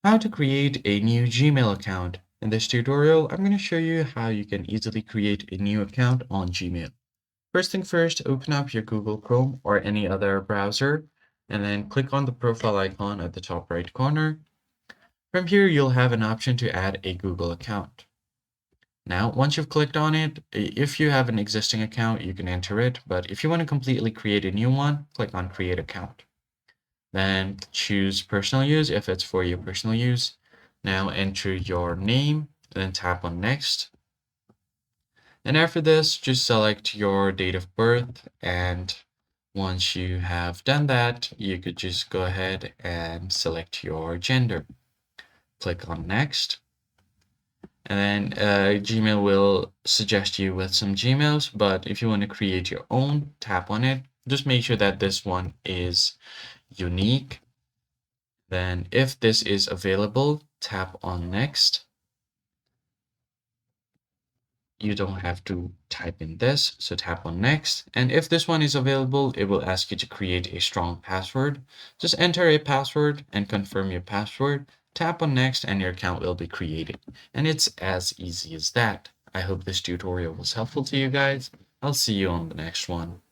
How to create a new Gmail account. In this tutorial, I'm going to show you how you can easily create a new account on Gmail. First thing first, open up your Google Chrome or any other browser, and then click on the profile icon at the top right corner. From here, you'll have an option to add a Google account. Now, once you've clicked on it, if you have an existing account, you can enter it, but if you want to completely create a new one, click on Create Account. Then choose personal use if it's for your personal use. Now enter your name, then tap on next. And after this, just select your date of birth. And once you have done that, you could just go ahead and select your gender. Click on next. And then Gmail will suggest you with some Gmails, but if you want to create your own, tap on it. Just make sure that this one is unique. Then if this is available, tap on next. You don't have to type in this, so tap on next. And if this one is available, it will ask you to create a strong password. Just enter a password and confirm your password. Tap on next and your account will be created. And it's as easy as that. I hope this tutorial was helpful to you guys. I'll see you on the next one.